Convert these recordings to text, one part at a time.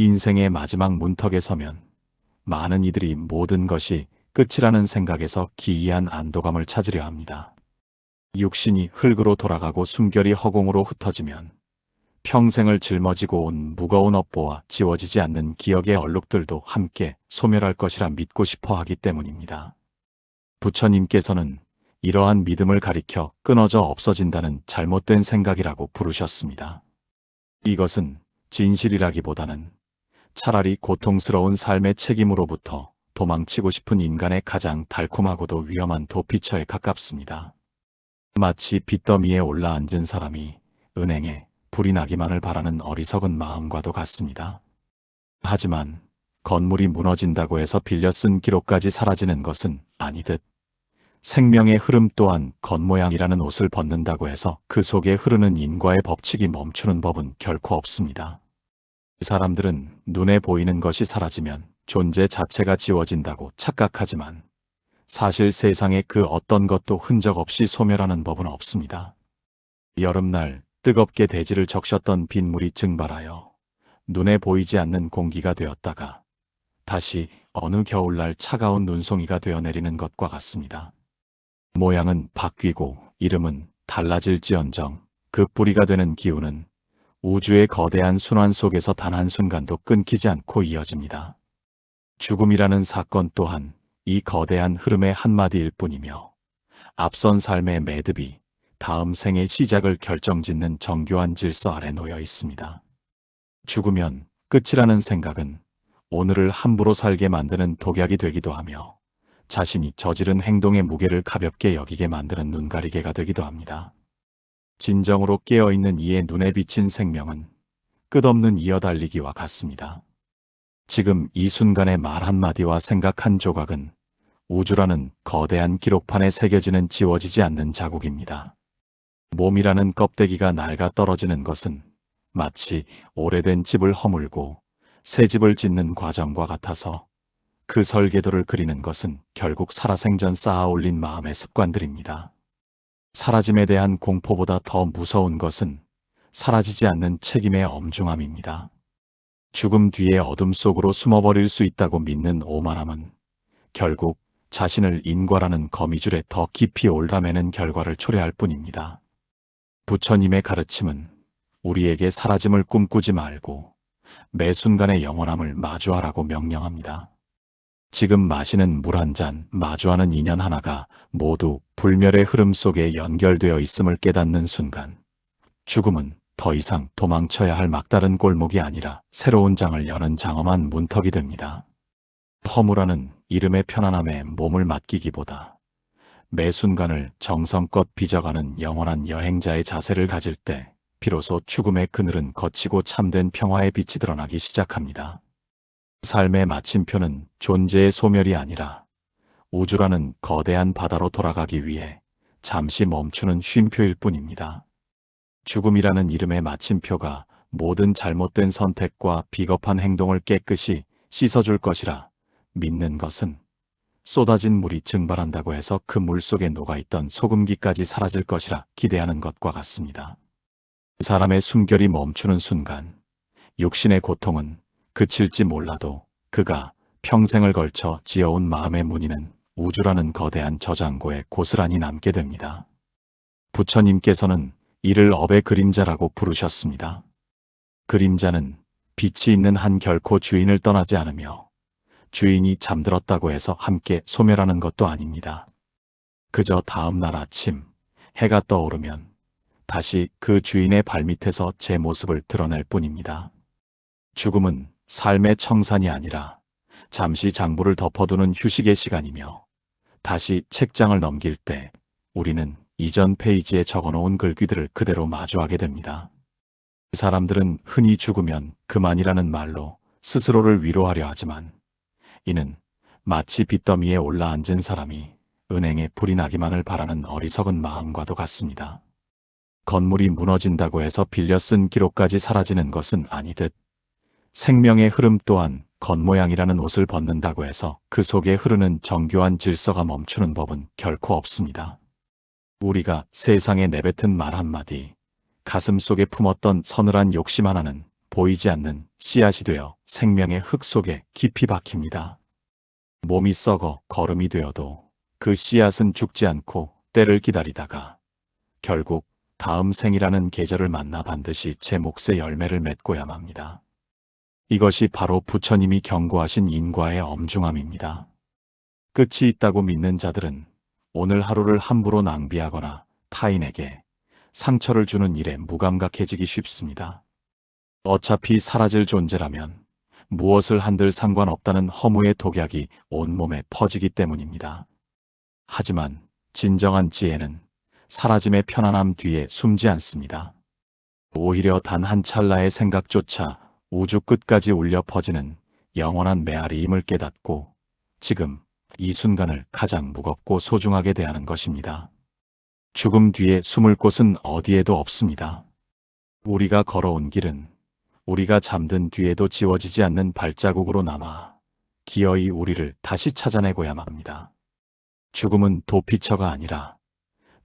인생의 마지막 문턱에 서면 많은 이들이 모든 것이 끝이라는 생각에서 기이한 안도감을 찾으려 합니다. 육신이 흙으로 돌아가고 숨결이 허공으로 흩어지면 평생을 짊어지고 온 무거운 업보와 지워지지 않는 기억의 얼룩들도 함께 소멸할 것이라 믿고 싶어 하기 때문입니다. 부처님께서는 이러한 믿음을 가리켜 끊어져 없어진다는 잘못된 생각이라고 부르셨습니다. 이것은 진실이라기보다는 차라리 고통스러운 삶의 책임으로부터 도망치고 싶은 인간의 가장 달콤하고도 위험한 도피처에 가깝습니다. 마치 빚더미에 올라앉은 사람이 은행에 불이 나기만을 바라는 어리석은 마음과도 같습니다. 하지만 건물이 무너진다고 해서 빌려 쓴 기록까지 사라지는 것은 아니듯 생명의 흐름 또한 겉모양이라는 옷을 벗는다고 해서 그 속에 흐르는 인과의 법칙이 멈추는 법은 결코 없습니다. 사람들은 눈에 보이는 것이 사라지면 존재 자체가 지워진다고 착각하지만 사실 세상에 그 어떤 것도 흔적 없이 소멸하는 법은 없습니다. 여름날 뜨겁게 대지를 적셨던 빗물이 증발하여 눈에 보이지 않는 공기가 되었다가 다시 어느 겨울날 차가운 눈송이가 되어 내리는 것과 같습니다. 모양은 바뀌고 이름은 달라질지언정 그 뿌리가 되는 기운은 우주의 거대한 순환 속에서 단 한순간도 끊기지 않고 이어집니다. 죽음이라는 사건 또한 이 거대한 흐름의 한마디일 뿐이며 앞선 삶의 매듭이 다음 생의 시작을 결정짓는 정교한 질서 아래 놓여 있습니다. 죽으면 끝이라는 생각은 오늘을 함부로 살게 만드는 독약이 되기도 하며 자신이 저지른 행동의 무게를 가볍게 여기게 만드는 눈가리개가 되기도 합니다. 진정으로 깨어있는 이의 눈에 비친 생명은 끝없는 이어달리기와 같습니다. 지금 이 순간의 말 한마디와 생각 한 조각은 우주라는 거대한 기록판에 새겨지는 지워지지 않는 자국입니다. 몸이라는 껍데기가 낡아 떨어지는 것은 마치 오래된 집을 허물고 새 집을 짓는 과정과 같아서 그 설계도를 그리는 것은 결국 살아생전 쌓아 올린 마음의 습관들입니다. 사라짐에 대한 공포보다 더 무서운 것은 사라지지 않는 책임의 엄중함입니다. 죽음 뒤에 어둠 속으로 숨어버릴 수 있다고 믿는 오만함은 결국 자신을 인과라는 거미줄에 더 깊이 올라매는 결과를 초래할 뿐입니다. 부처님의 가르침은 우리에게 사라짐을 꿈꾸지 말고 매 순간의 영원함을 마주하라고 명령합니다. 지금 마시는 물 한 잔, 마주하는 인연 하나가 모두 불멸의 흐름 속에 연결되어 있음을 깨닫는 순간 죽음은 더 이상 도망쳐야 할 막다른 골목이 아니라 새로운 장을 여는 장엄한 문턱이 됩니다. 허무라는 이름의 편안함에 몸을 맡기기보다 매 순간을 정성껏 빚어가는 영원한 여행자의 자세를 가질 때 비로소 죽음의 그늘은 거치고 참된 평화의 빛이 드러나기 시작합니다. 삶의 마침표는 존재의 소멸이 아니라 우주라는 거대한 바다로 돌아가기 위해 잠시 멈추는 쉼표일 뿐입니다. 죽음이라는 이름의 마침표가 모든 잘못된 선택과 비겁한 행동을 깨끗이 씻어줄 것이라 믿는 것은 쏟아진 물이 증발한다고 해서 그 물 속에 녹아있던 소금기까지 사라질 것이라 기대하는 것과 같습니다. 사람의 숨결이 멈추는 순간 육신의 고통은 그칠지 몰라도 그가 평생을 걸쳐 지어온 마음의 무늬는 우주라는 거대한 저장고에 고스란히 남게 됩니다. 부처님께서는 이를 업의 그림자라고 부르셨습니다. 그림자는 빛이 있는 한 결코 주인을 떠나지 않으며 주인이 잠들었다고 해서 함께 소멸하는 것도 아닙니다. 그저 다음 날 아침 해가 떠오르면 다시 그 주인의 발밑에서 제 모습을 드러낼 뿐입니다. 죽음은 삶의 청산이 아니라 잠시 장부를 덮어두는 휴식의 시간이며 다시 책장을 넘길 때 우리는 이전 페이지에 적어놓은 글귀들을 그대로 마주하게 됩니다. 사람들은 흔히 죽으면 그만이라는 말로 스스로를 위로하려 하지만 이는 마치 빚더미에 올라앉은 사람이 은행에 불이 나기만을 바라는 어리석은 마음과도 같습니다. 건물이 무너진다고 해서 빌려 쓴 기록까지 사라지는 것은 아니듯 생명의 흐름 또한 겉모양이라는 옷을 벗는다고 해서 그 속에 흐르는 정교한 질서가 멈추는 법은 결코 없습니다. 우리가 세상에 내뱉은 말 한마디, 가슴 속에 품었던 서늘한 욕심 하나는 보이지 않는 씨앗이 되어 생명의 흙 속에 깊이 박힙니다. 몸이 썩어 거름이 되어도 그 씨앗은 죽지 않고 때를 기다리다가 결국 다음 생이라는 계절을 만나 반드시 제 몫의 열매를 맺고야 맙니다. 이것이 바로 부처님이 경고하신 인과의 엄중함입니다. 끝이 있다고 믿는 자들은 오늘 하루를 함부로 낭비하거나 타인에게 상처를 주는 일에 무감각해지기 쉽습니다. 어차피 사라질 존재라면 무엇을 한들 상관없다는 허무의 독약이 온몸에 퍼지기 때문입니다. 하지만 진정한 지혜는 사라짐의 편안함 뒤에 숨지 않습니다. 오히려 단 한 찰나의 생각조차 우주 끝까지 울려 퍼지는 영원한 메아리임을 깨닫고 지금 이 순간을 가장 무겁고 소중하게 대하는 것입니다. 죽음 뒤에 숨을 곳은 어디에도 없습니다. 우리가 걸어온 길은 우리가 잠든 뒤에도 지워지지 않는 발자국으로 남아 기어이 우리를 다시 찾아내고야만 합니다. 죽음은 도피처가 아니라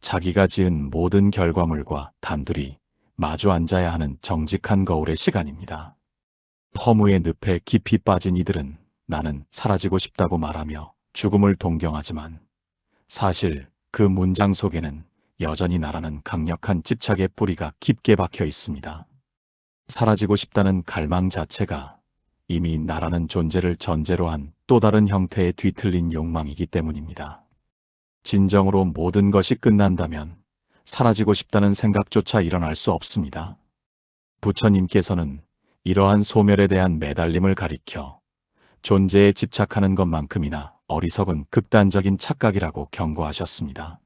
자기가 지은 모든 결과물과 단둘이 마주 앉아야 하는 정직한 거울의 시간입니다. 허무의 늪에 깊이 빠진 이들은 나는 사라지고 싶다고 말하며 죽음을 동경하지만 사실 그 문장 속에는 여전히 나라는 강력한 집착의 뿌리가 깊게 박혀 있습니다. 사라지고 싶다는 갈망 자체가 이미 나라는 존재를 전제로 한 또 다른 형태의 뒤틀린 욕망이기 때문입니다. 진정으로 모든 것이 끝난다면 사라지고 싶다는 생각조차 일어날 수 없습니다. 부처님께서는 이러한 소멸에 대한 매달림을 가리켜 존재에 집착하는 것만큼이나 어리석은 극단적인 착각이라고 경고하셨습니다.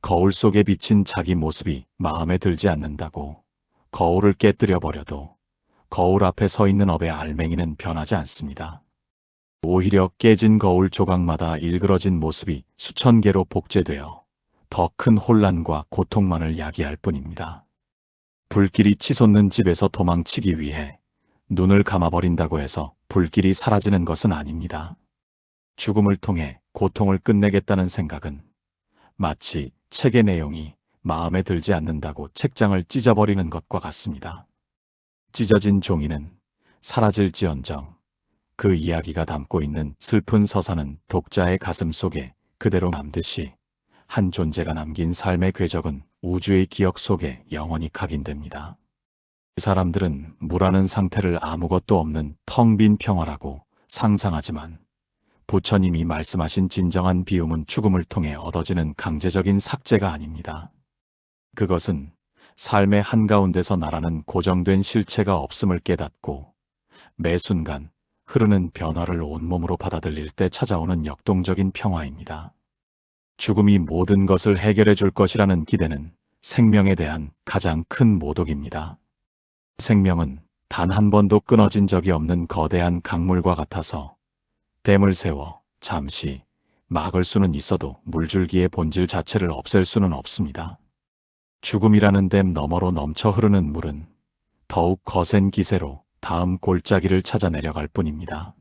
거울 속에 비친 자기 모습이 마음에 들지 않는다고 거울을 깨뜨려 버려도 거울 앞에 서 있는 업의 알맹이는 변하지 않습니다. 오히려 깨진 거울 조각마다 일그러진 모습이 수천 개로 복제되어 더 큰 혼란과 고통만을 야기할 뿐입니다. 불길이 치솟는 집에서 도망치기 위해 눈을 감아버린다고 해서 불길이 사라지는 것은 아닙니다. 죽음을 통해 고통을 끝내겠다는 생각은 마치 책의 내용이 마음에 들지 않는다고 책장을 찢어버리는 것과 같습니다. 찢어진 종이는 사라질지언정 그 이야기가 담고 있는 슬픈 서사는 독자의 가슴 속에 그대로 남듯이 한 존재가 남긴 삶의 궤적은 우주의 기억 속에 영원히 각인됩니다. 그 사람들은 무라는 상태를 아무것도 없는 텅 빈 평화라고 상상하지만 부처님이 말씀하신 진정한 비움은 죽음을 통해 얻어지는 강제적인 삭제가 아닙니다. 그것은 삶의 한가운데서 나라는 고정된 실체가 없음을 깨닫고 매 순간 흐르는 변화를 온몸으로 받아들일 때 찾아오는 역동적인 평화입니다. 죽음이 모든 것을 해결해 줄 것이라는 기대는 생명에 대한 가장 큰 모독입니다. 생명은 단 한 번도 끊어진 적이 없는 거대한 강물과 같아서 댐을 세워 잠시 막을 수는 있어도 물줄기의 본질 자체를 없앨 수는 없습니다. 죽음이라는 댐 너머로 넘쳐 흐르는 물은 더욱 거센 기세로 다음 골짜기를 찾아 내려갈 뿐입니다.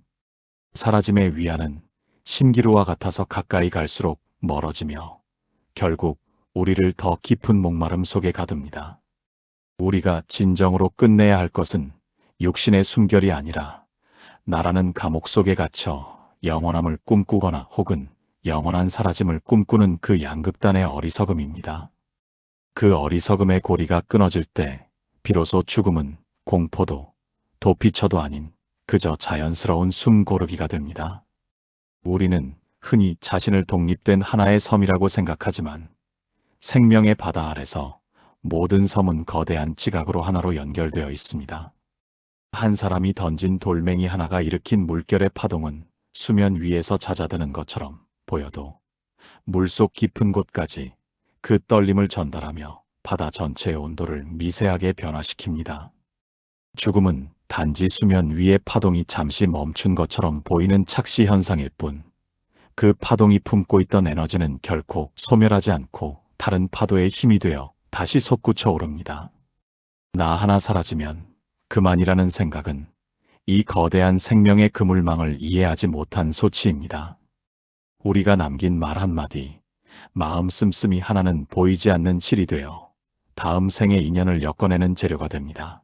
사라짐의 위안은 신기루와 같아서 가까이 갈수록 멀어지며 결국 우리를 더 깊은 목마름 속에 가둡니다. 우리가 진정으로 끝내야 할 것은 육신의 순결이 아니라 나라는 감옥 속에 갇혀 영원함을 꿈꾸거나 혹은 영원한 사라짐을 꿈꾸는 그 양극단의 어리석음입니다. 그 어리석음의 고리가 끊어질 때 비로소 죽음은 공포도 도피처도 아닌 그저 자연스러운 숨 고르기가 됩니다. 우리는 흔히 자신을 독립된 하나의 섬이라고 생각하지만 생명의 바다 아래서 모든 섬은 거대한 지각으로 하나로 연결되어 있습니다. 한 사람이 던진 돌멩이 하나가 일으킨 물결의 파동은 수면 위에서 잦아드는 것처럼 보여도 물속 깊은 곳까지 그 떨림을 전달하며 바다 전체의 온도를 미세하게 변화시킵니다. 죽음은 단지 수면 위의 파동이 잠시 멈춘 것처럼 보이는 착시 현상일 뿐, 그 파동이 품고 있던 에너지는 결코 소멸하지 않고 다른 파도의 힘이 되어 다시 솟구쳐 오릅니다. 나 하나 사라지면 그만이라는 생각은 이 거대한 생명의 그물망을 이해하지 못한 소치입니다. 우리가 남긴 말 한마디, 마음 씀씀이 하나는 보이지 않는 실이 되어 다음 생의 인연을 엮어내는 재료가 됩니다.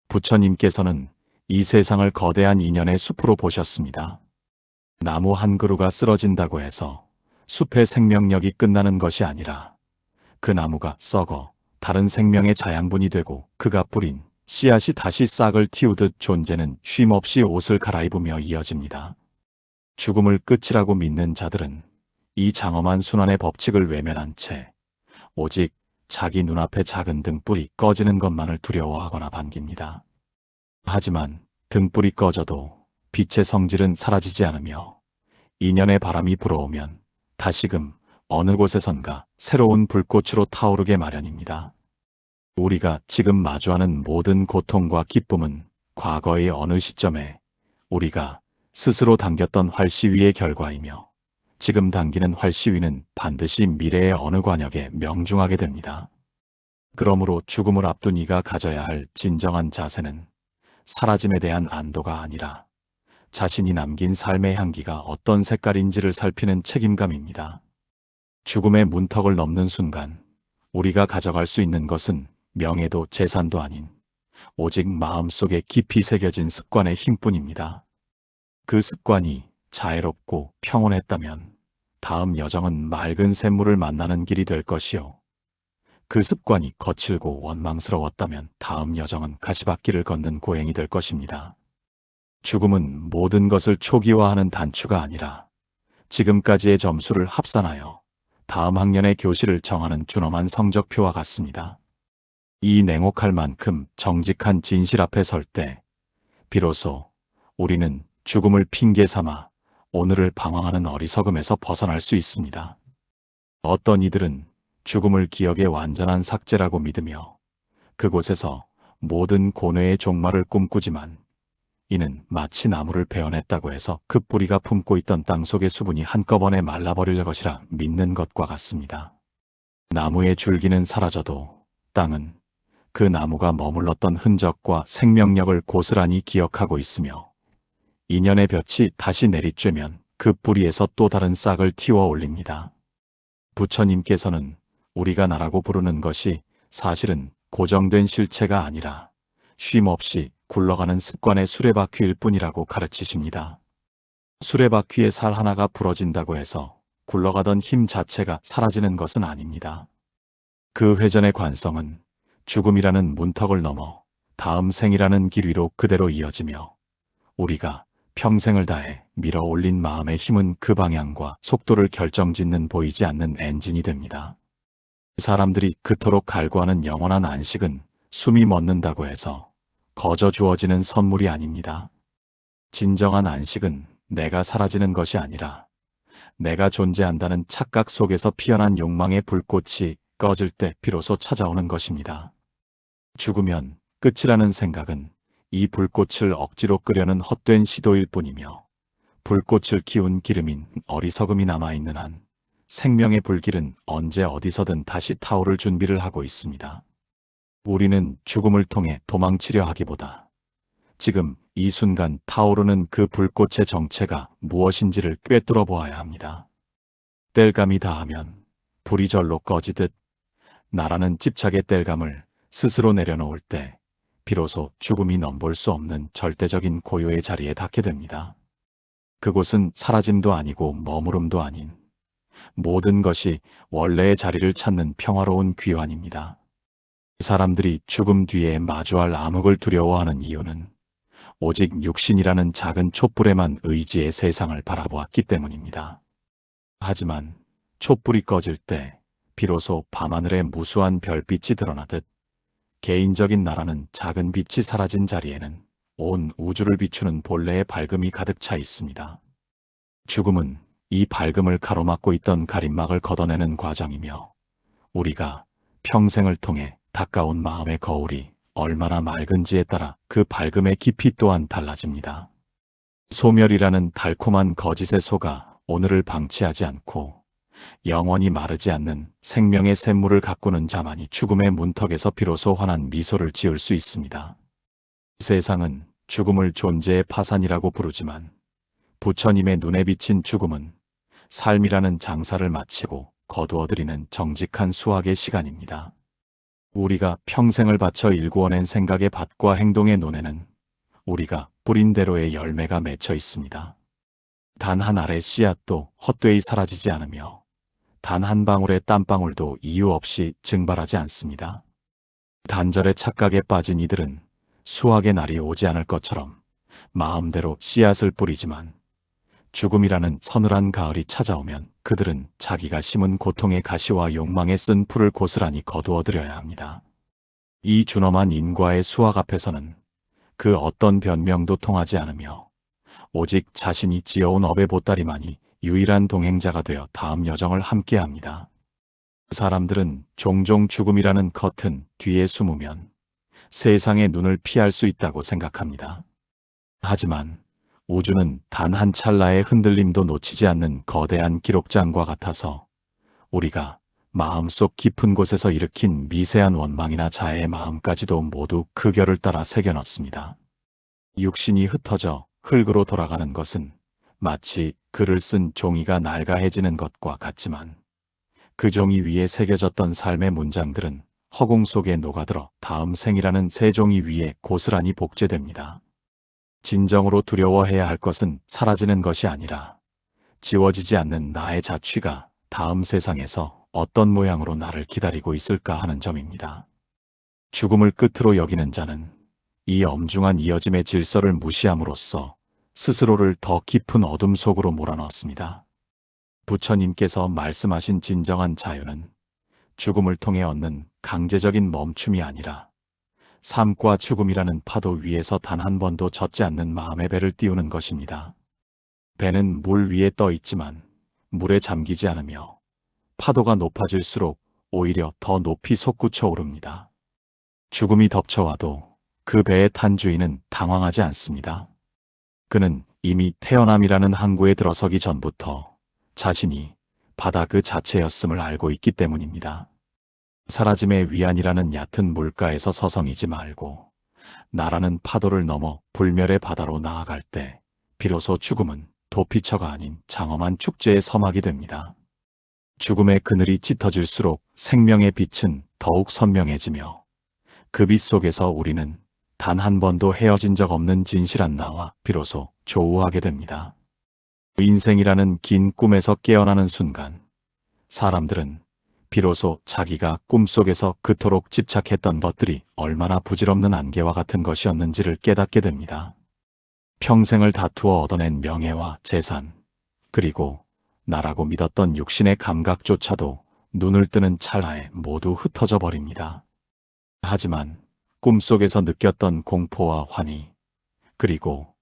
부처님께서는 이 세상을 거대한 인연의 숲으로 보셨습니다. 나무 한 그루가 쓰러진다고 해서 숲의 생명력이 끝나는 것이 아니라 그 나무가 썩어 다른 생명의 자양분이 되고 그가 뿌린 씨앗이 다시 싹을 틔우듯 존재는 쉼없이 옷을 갈아입으며 이어집니다. 죽음을 끝이라고 믿는 자들은 이 장엄한 순환의 법칙을 외면한 채 오직 자기 눈앞의 작은 등불이 꺼지는 것만을 두려워하거나 반깁니다. 하지만 등불이 꺼져도 빛의 성질은 사라지지 않으며 인연의 바람이 불어오면 다시금 어느 곳에선가 새로운 불꽃으로 타오르게 마련입니다. 우리가 지금 마주하는 모든 고통과 기쁨은 과거의 어느 시점에 우리가 스스로 당겼던 활시위의 결과이며 지금 당기는 활시위는 반드시 미래의 어느 관역에 명중하게 됩니다. 그러므로 죽음을 앞둔 이가 가져야 할 진정한 자세는 사라짐에 대한 안도가 아니라 자신이 남긴 삶의 향기가 어떤 색깔인지를 살피는 책임감입니다. 죽음의 문턱을 넘는 순간 우리가 가져갈 수 있는 것은 명예도 재산도 아닌 오직 마음속에 깊이 새겨진 습관의 힘뿐입니다. 그 습관이 자애롭고 평온했다면 다음 여정은 맑은 샘물을 만나는 길이 될 것이요. 그 습관이 거칠고 원망스러웠다면 다음 여정은 가시밭길을 걷는 고행이 될 것입니다. 죽음은 모든 것을 초기화하는 단추가 아니라 지금까지의 점수를 합산하여 다음 학년의 교실을 정하는 준엄한 성적표와 같습니다. 이 냉혹할 만큼 정직한 진실 앞에 설 때 비로소 우리는 죽음을 핑계 삼아 오늘을 방황하는 어리석음에서 벗어날 수 있습니다. 어떤 이들은 죽음을 기억의 완전한 삭제라고 믿으며 그곳에서 모든 고뇌의 종말을 꿈꾸지만 이는 마치 나무를 베어냈다고 해서 그 뿌리가 품고 있던 땅속의 수분이 한꺼번에 말라버릴 것이라 믿는 것과 같습니다. 나무의 줄기는 사라져도 땅은 그 나무가 머물렀던 흔적과 생명력을 고스란히 기억하고 있으며 인연의 볕이 다시 내리쬐면 그 뿌리에서 또 다른 싹을 틔워 올립니다. 부처님께서는 우리가 나라고 부르는 것이 사실은 고정된 실체가 아니라 쉼없이 굴러가는 습관의 수레바퀴일 뿐이라고 가르치십니다. 수레바퀴의 살 하나가 부러진다고 해서 굴러가던 힘 자체가 사라지는 것은 아닙니다. 그 회전의 관성은 죽음이라는 문턱을 넘어 다음 생이라는 길 위로 그대로 이어지며 우리가 평생을 다해 밀어 올린 마음의 힘은 그 방향과 속도를 결정짓는 보이지 않는 엔진이 됩니다. 사람들이 그토록 갈구하는 영원한 안식은 숨이 멎는다고 해서 거저 주어지는 선물이 아닙니다. 진정한 안식은 내가 사라지는 것이 아니라 내가 존재한다는 착각 속에서 피어난 욕망의 불꽃이 꺼질 때 비로소 찾아오는 것입니다. 죽으면 끝이라는 생각은 이 불꽃을 억지로 끄려는 헛된 시도일 뿐이며 불꽃을 키운 기름인 어리석음이 남아있는 한 생명의 불길은 언제 어디서든 다시 타오를 준비를 하고 있습니다. 우리는 죽음을 통해 도망치려 하기보다 지금 이 순간 타오르는 그 불꽃의 정체가 무엇인지를 꿰뚫어 보아야 합니다. 땔감이 다하면 불이 절로 꺼지듯 나라는 집착의 땔감을 스스로 내려놓을 때 비로소 죽음이 넘볼 수 없는 절대적인 고요의 자리에 닿게 됩니다. 그곳은 사라짐도 아니고 머무름도 아닌 모든 것이 원래의 자리를 찾는 평화로운 귀환입니다. 사람들이 죽음 뒤에 마주할 암흑을 두려워하는 이유는 오직 육신이라는 작은 촛불에만 의지해 세상을 바라보았기 때문입니다. 하지만 촛불이 꺼질 때 비로소 밤하늘에 무수한 별빛이 드러나듯 개인적인 나라는 작은 빛이 사라진 자리에는 온 우주를 비추는 본래의 밝음이 가득 차 있습니다. 죽음은 이 밝음을 가로막고 있던 가림막을 걷어내는 과정이며 우리가 평생을 통해 닦아온 마음의 거울이 얼마나 맑은지에 따라 그 밝음의 깊이 또한 달라집니다. 소멸이라는 달콤한 거짓에 속아 오늘을 방치하지 않고 영원히 마르지 않는 생명의 샘물을 가꾸는 자만이 죽음의 문턱에서 비로소 환한 미소를 지을 수 있습니다. 세상은 죽음을 존재의 파산이라고 부르지만 부처님의 눈에 비친 죽음은 삶이라는 장사를 마치고 거두어들이는 정직한 수학의 시간입니다. 우리가 평생을 바쳐 일구어낸 생각의 밭과 행동의 논에는 우리가 뿌린 대로의 열매가 맺혀 있습니다. 단 한 알의 씨앗도 헛되이 사라지지 않으며 단 한 방울의 땀방울도 이유 없이 증발하지 않습니다. 단절의 착각에 빠진 이들은 수확의 날이 오지 않을 것처럼 마음대로 씨앗을 뿌리지만 죽음이라는 서늘한 가을이 찾아오면 그들은 자기가 심은 고통의 가시와 욕망에 쓴 풀을 고스란히 거두어들여야 합니다. 이 준엄한 인과의 수확 앞에서는 그 어떤 변명도 통하지 않으며 오직 자신이 지어온 업의 보따리만이 유일한 동행자가 되어 다음 여정을 함께합니다. 사람들은 종종 죽음이라는 커튼 뒤에 숨으면 세상의 눈을 피할 수 있다고 생각합니다. 하지만 우주는 단 한 찰나의 흔들림도 놓치지 않는 거대한 기록장과 같아서 우리가 마음속 깊은 곳에서 일으킨 미세한 원망이나 자해의 마음까지도 모두 그 결을 따라 새겨넣습니다. 육신이 흩어져 흙으로 돌아가는 것은 마치 글을 쓴 종이가 낡아해지는 것과 같지만 그 종이 위에 새겨졌던 삶의 문장들은 허공 속에 녹아들어 다음 생이라는 새 종이 위에 고스란히 복제됩니다. 진정으로 두려워해야 할 것은 사라지는 것이 아니라 지워지지 않는 나의 자취가 다음 세상에서 어떤 모양으로 나를 기다리고 있을까 하는 점입니다. 죽음을 끝으로 여기는 자는 이 엄중한 이어짐의 질서를 무시함으로써 스스로를 더 깊은 어둠 속으로 몰아넣습니다. 부처님께서 말씀하신 진정한 자유는 죽음을 통해 얻는 강제적인 멈춤이 아니라 삶과 죽음이라는 파도 위에서 단 한 번도 젖지 않는 마음의 배를 띄우는 것입니다. 배는 물 위에 떠 있지만 물에 잠기지 않으며 파도가 높아질수록 오히려 더 높이 솟구쳐 오릅니다. 죽음이 덮쳐와도 그 배에 탄 주인은 당황하지 않습니다. 그는 이미 태어남이라는 항구에 들어서기 전부터 자신이 바다 그 자체였음을 알고 있기 때문입니다. 사라짐의 위안이라는 얕은 물가에서 서성이지 말고 나라는 파도를 넘어 불멸의 바다로 나아갈 때 비로소 죽음은 도피처가 아닌 장엄한 축제의 서막이 됩니다. 죽음의 그늘이 짙어질수록 생명의 빛은 더욱 선명해지며 그 빛 속에서 우리는 단 한 번도 헤어진 적 없는 진실한 나와 비로소 조우하게 됩니다. 인생이라는 긴 꿈에서 깨어나는 순간 사람들은 비로소 자기가 꿈속에서 그토록 집착했던 것들이 얼마나 부질없는 안개와 같은 것이었는지를 깨닫게 됩니다. 평생을 다투어 얻어낸 명예와 재산, 그리고 나라고 믿었던 육신의 감각조차도 눈을 뜨는 찰나에 모두 흩어져 버립니다. 하지만 꿈속에서 느꼈던 공포와 환희, 그리고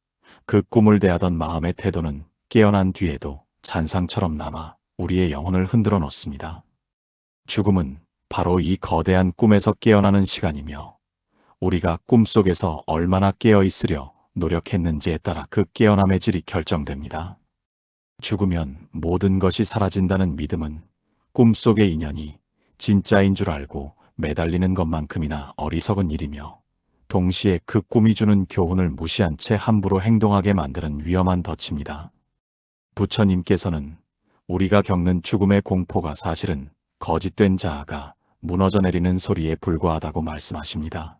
그 꿈을 대하던 마음의 태도는 깨어난 뒤에도 잔상처럼 남아 우리의 영혼을 흔들어 놓습니다. 죽음은 바로 이 거대한 꿈에서 깨어나는 시간이며 우리가 꿈속에서 얼마나 깨어 있으려 노력했는지에 따라 그 깨어남의 질이 결정됩니다. 죽으면 모든 것이 사라진다는 믿음은 꿈속의 인연이 진짜인 줄 알고 매달리는 것만큼이나 어리석은 일이며 동시에 그 꿈이 주는 교훈을 무시한 채 함부로 행동하게 만드는 위험한 덫입니다. 부처님께서는 우리가 겪는 죽음의 공포가 사실은 거짓된 자아가 무너져 내리는 소리에 불과하다고 말씀하십니다.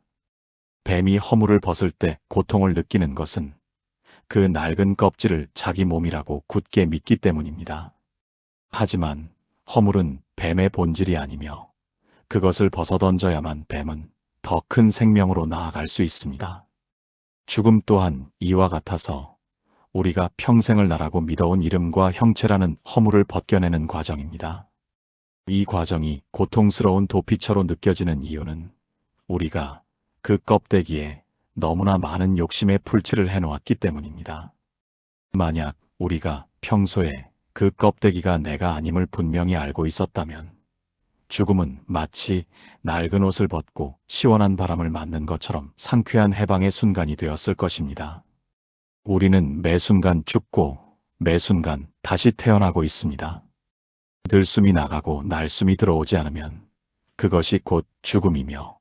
뱀이 허물을 벗을 때 고통을 느끼는 것은 그 낡은 껍질을 자기 몸이라고 굳게 믿기 때문입니다. 하지만 허물은 뱀의 본질이 아니며 그것을 벗어던져야만 뱀은 더 큰 생명으로 나아갈 수 있습니다. 죽음 또한 이와 같아서 우리가 평생을 나라고 믿어온 이름과 형체라는 허물을 벗겨내는 과정입니다. 이 과정이 고통스러운 도피처로 느껴지는 이유는 우리가 그 껍데기에 너무나 많은 욕심의 풀칠을 해놓았기 때문입니다. 만약 우리가 평소에 그 껍데기가 내가 아님을 분명히 알고 있었다면 죽음은 마치 낡은 옷을 벗고 시원한 바람을 맞는 것처럼 상쾌한 해방의 순간이 되었을 것입니다. 우리는 매 순간 죽고 매 순간 다시 태어나고 있습니다. 들숨이 나가고 날숨이 들어오지 않으면 그것이 곧 죽음이며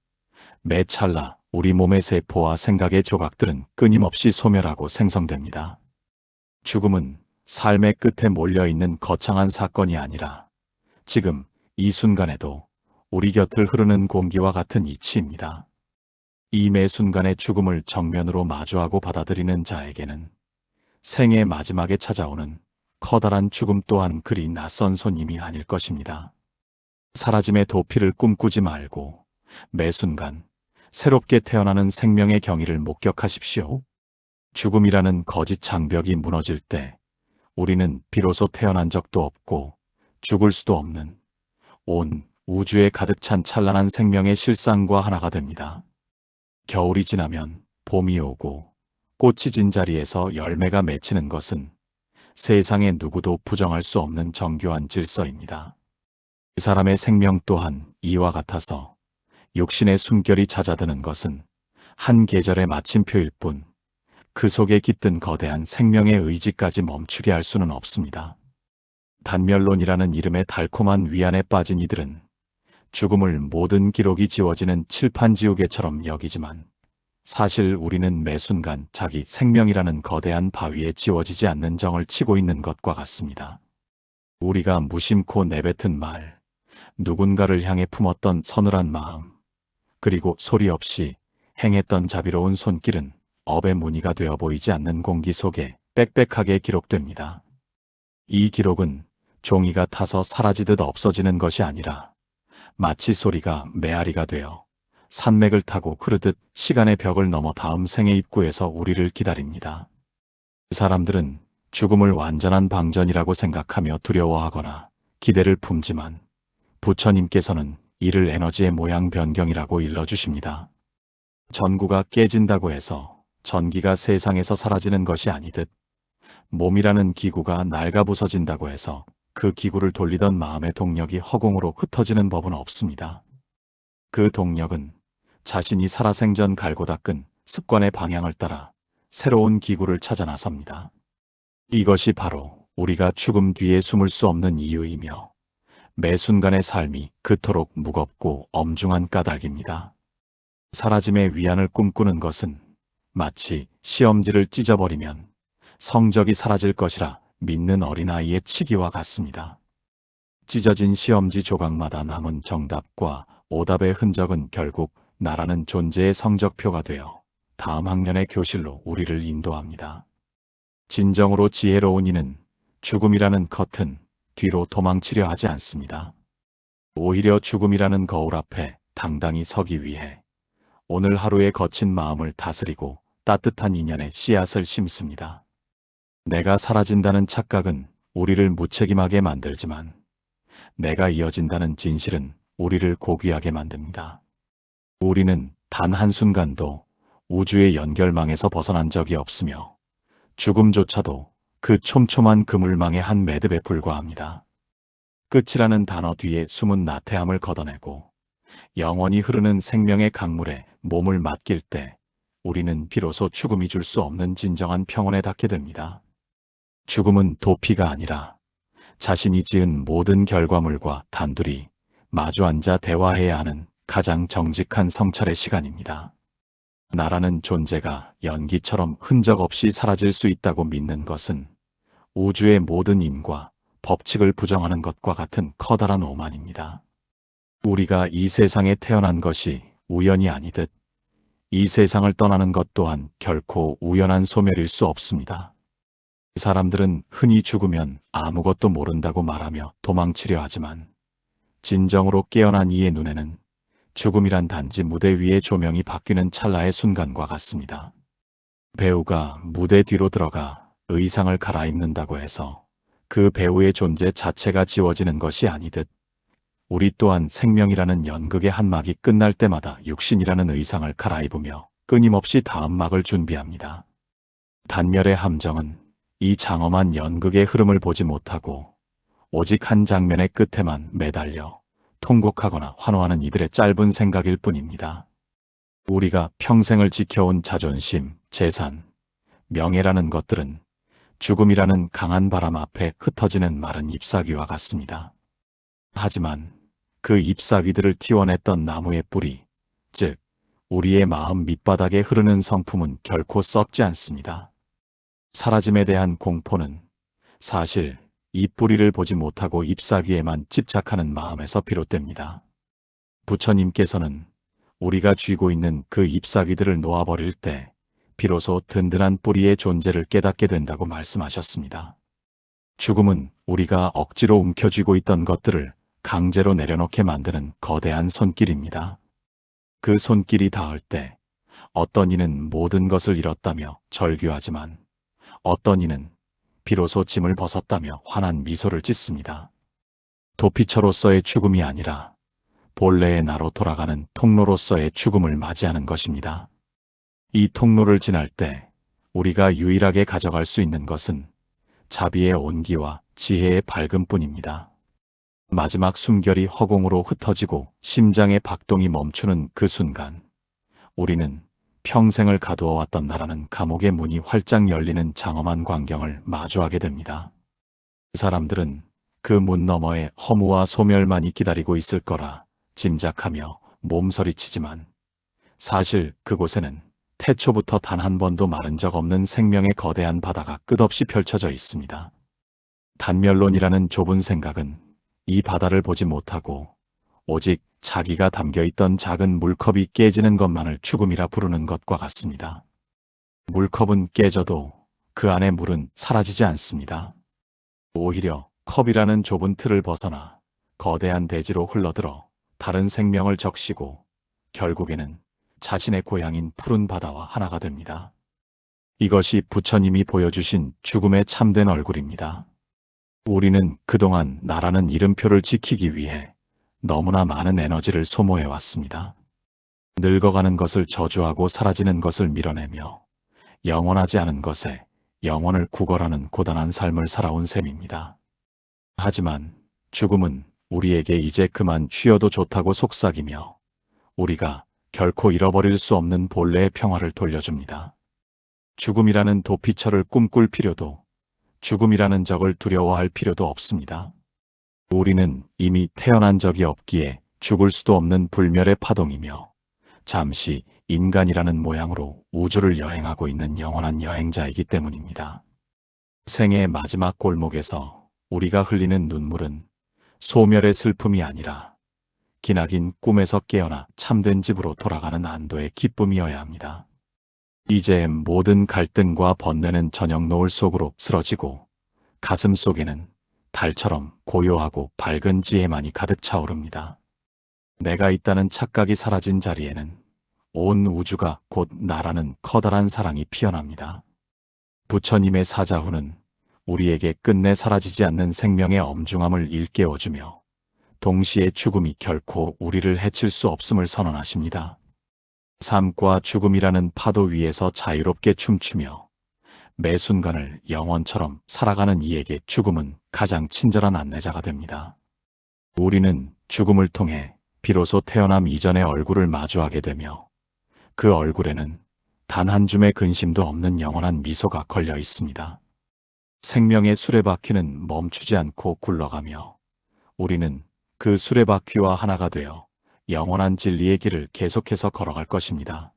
매 찰나 우리 몸의 세포와 생각의 조각들은 끊임없이 소멸하고 생성됩니다. 죽음은 삶의 끝에 몰려있는 거창한 사건이 아니라 지금 이 순간에도 우리 곁을 흐르는 공기와 같은 이치입니다. 이 매 순간의 죽음을 정면으로 마주하고 받아들이는 자에게는 생의 마지막에 찾아오는 커다란 죽음 또한 그리 낯선 손님이 아닐 것입니다. 사라짐의 도피를 꿈꾸지 말고 매 순간 새롭게 태어나는 생명의 경위를 목격하십시오. 죽음이라는 거짓 장벽이 무너질 때 우리는 비로소 태어난 적도 없고 죽을 수도 없는 온 우주에 가득 찬 찬란한 생명의 실상과 하나가 됩니다. 겨울이 지나면 봄이 오고 꽃이 진 자리에서 열매가 맺히는 것은 세상에 누구도 부정할 수 없는 정교한 질서입니다. 이 사람의 생명 또한 이와 같아서 육신의 숨결이 잦아드는 것은 한 계절의 마침표일 뿐 그 속에 깃든 거대한 생명의 의지까지 멈추게 할 수는 없습니다. 단멸론이라는 이름의 달콤한 위안에 빠진 이들은 죽음을 모든 기록이 지워지는 칠판지우개처럼 여기지만 사실 우리는 매 순간 자기 생명이라는 거대한 바위에 지워지지 않는 정을 치고 있는 것과 같습니다. 우리가 무심코 내뱉은 말, 누군가를 향해 품었던 서늘한 마음, 그리고 소리 없이 행했던 자비로운 손길은 업의 무늬가 되어 보이지 않는 공기 속에 빽빽하게 기록됩니다. 이 기록은 종이가 타서 사라지듯 없어지는 것이 아니라 마치 소리가 메아리가 되어 산맥을 타고 흐르듯 시간의 벽을 넘어 다음 생의 입구에서 우리를 기다립니다. 사람들은 죽음을 완전한 방전이라고 생각하며 두려워하거나 기대를 품지만 부처님께서는 이를 에너지의 모양 변경이라고 일러주십니다. 전구가 깨진다고 해서 전기가 세상에서 사라지는 것이 아니듯 몸이라는 기구가 낡아 부서진다고 해서 그 기구를 돌리던 마음의 동력이 허공으로 흩어지는 법은 없습니다. 그 동력은 자신이 살아생전 갈고 닦은 습관의 방향을 따라 새로운 기구를 찾아 나섭니다. 이것이 바로 우리가 죽음 뒤에 숨을 수 없는 이유이며 매 순간의 삶이 그토록 무겁고 엄중한 까닭입니다. 사라짐의 위안을 꿈꾸는 것은 마치 시험지를 찢어버리면 성적이 사라질 것이라 믿는 어린아이의 치기와 같습니다. 찢어진 시험지 조각마다 남은 정답과 오답의 흔적은 결국 나라는 존재의 성적표가 되어 다음 학년의 교실로 우리를 인도합니다. 진정으로 지혜로운 이는 죽음이라는 커튼 뒤로 도망치려 하지 않습니다. 오히려 죽음이라는 거울 앞에 당당히 서기 위해 오늘 하루의 거친 마음을 다스리고 따뜻한 인연의 씨앗을 심습니다. 내가 사라진다는 착각은 우리를 무책임하게 만들지만 내가 이어진다는 진실은 우리를 고귀하게 만듭니다. 우리는 단 한순간도 우주의 연결망에서 벗어난 적이 없으며 죽음조차도 그 촘촘한 그물망의 한 매듭에 불과합니다. 끝이라는 단어 뒤에 숨은 나태함을 걷어내고 영원히 흐르는 생명의 강물에 몸을 맡길 때 우리는 비로소 죽음이 줄 수 없는 진정한 평온에 닿게 됩니다. 죽음은 도피가 아니라 자신이 지은 모든 결과물과 단둘이 마주 앉아 대화해야 하는 가장 정직한 성찰의 시간입니다. 나라는 존재가 연기처럼 흔적 없이 사라질 수 있다고 믿는 것은 우주의 모든 인과 법칙을 부정하는 것과 같은 커다란 오만입니다. 우리가 이 세상에 태어난 것이 우연이 아니듯 이 세상을 떠나는 것 또한 결코 우연한 소멸일 수 없습니다. 사람들은 흔히 죽으면 아무것도 모른다고 말하며 도망치려 하지만 진정으로 깨어난 이의 눈에는 죽음이란 단지 무대 위의 조명이 바뀌는 찰나의 순간과 같습니다. 배우가 무대 뒤로 들어가 의상을 갈아입는다고 해서 그 배우의 존재 자체가 지워지는 것이 아니듯 우리 또한 생명이라는 연극의 한 막이 끝날 때마다 육신이라는 의상을 갈아입으며 끊임없이 다음 막을 준비합니다. 단멸의 함정은 이 장엄한 연극의 흐름을 보지 못하고 오직 한 장면의 끝에만 매달려 통곡하거나 환호하는 이들의 짧은 생각일 뿐입니다. 우리가 평생을 지켜온 자존심, 재산, 명예라는 것들은 죽음이라는 강한 바람 앞에 흩어지는 마른 잎사귀와 같습니다. 하지만 그 잎사귀들을 틔워냈던 나무의 뿌리, 즉 우리의 마음 밑바닥에 흐르는 성품은 결코 썩지 않습니다. 사라짐에 대한 공포는 사실 이 뿌리를 보지 못하고 잎사귀에만 집착하는 마음에서 비롯됩니다. 부처님께서는 우리가 쥐고 있는 그 잎사귀들을 놓아버릴 때 비로소 든든한 뿌리의 존재를 깨닫게 된다고 말씀하셨습니다. 죽음은 우리가 억지로 움켜쥐고 있던 것들을 강제로 내려놓게 만드는 거대한 손길입니다. 그 손길이 닿을 때 어떤 이는 모든 것을 잃었다며 절규하지만 어떤 이는 비로소 짐을 벗었다며 환한 미소를 짓습니다. 도피처로서의 죽음이 아니라 본래의 나로 돌아가는 통로로서의 죽음을 맞이하는 것입니다. 이 통로를 지날 때 우리가 유일하게 가져갈 수 있는 것은 자비의 온기와 지혜의 밝음뿐입니다. 마지막 숨결이 허공으로 흩어지고 심장의 박동이 멈추는 그 순간 우리는 평생을 가두어 왔던 나라는 감옥의 문이 활짝 열리는 장엄한 광경을 마주하게 됩니다. 사람들은 그 문 너머에 허무와 소멸만이 기다리고 있을 거라 짐작하며 몸서리치지만 사실 그곳에는 태초부터 단 한 번도 마른 적 없는 생명의 거대한 바다가 끝없이 펼쳐져 있습니다. 단멸론이라는 좁은 생각은 이 바다를 보지 못하고 오직 자기가 담겨있던 작은 물컵이 깨지는 것만을 죽음이라 부르는 것과 같습니다. 물컵은 깨져도 그 안의 물은 사라지지 않습니다. 오히려 컵이라는 좁은 틀을 벗어나 거대한 대지로 흘러들어 다른 생명을 적시고 결국에는 자신의 고향인 푸른 바다와 하나가 됩니다. 이것이 부처님이 보여주신 죽음의 참된 얼굴입니다. 우리는 그동안 나라는 이름표를 지키기 위해 너무나 많은 에너지를 소모해왔습니다. 늙어가는 것을 저주하고 사라지는 것을 밀어내며 영원하지 않은 것에 영원을 구걸하는 고단한 삶을 살아온 셈입니다. 하지만 죽음은 우리에게 이제 그만 쉬어도 좋다고 속삭이며 우리가 결코 잃어버릴 수 없는 본래의 평화를 돌려줍니다. 죽음이라는 도피처를 꿈꿀 필요도 죽음이라는 적을 두려워할 필요도 없습니다. 우리는 이미 태어난 적이 없기에 죽을 수도 없는 불멸의 파동이며 잠시 인간이라는 모양으로 우주를 여행하고 있는 영원한 여행자이기 때문입니다. 생의 마지막 골목에서 우리가 흘리는 눈물은 소멸의 슬픔이 아니라 기나긴 꿈에서 깨어나 참된 집으로 돌아가는 안도의 기쁨이어야 합니다. 이제 모든 갈등과 번뇌는 저녁 노을 속으로 쓰러지고 가슴 속에는 달처럼 고요하고 밝은 지혜만이 가득 차오릅니다. 내가 있다는 착각이 사라진 자리에는 온 우주가 곧 나라는 커다란 사랑이 피어납니다. 부처님의 사자후는 우리에게 끝내 사라지지 않는 생명의 엄중함을 일깨워주며 동시에 죽음이 결코 우리를 해칠 수 없음을 선언하십니다. 삶과 죽음이라는 파도 위에서 자유롭게 춤추며 매 순간을 영원처럼 살아가는 이에게 죽음은 가장 친절한 안내자가 됩니다. 우리는 죽음을 통해 비로소 태어남 이전의 얼굴을 마주하게 되며 그 얼굴에는 단 한 줌의 근심도 없는 영원한 미소가 걸려 있습니다. 생명의 수레바퀴는 멈추지 않고 굴러가며 우리는 그 수레바퀴와 하나가 되어 영원한 진리의 길을 계속해서 걸어갈 것입니다.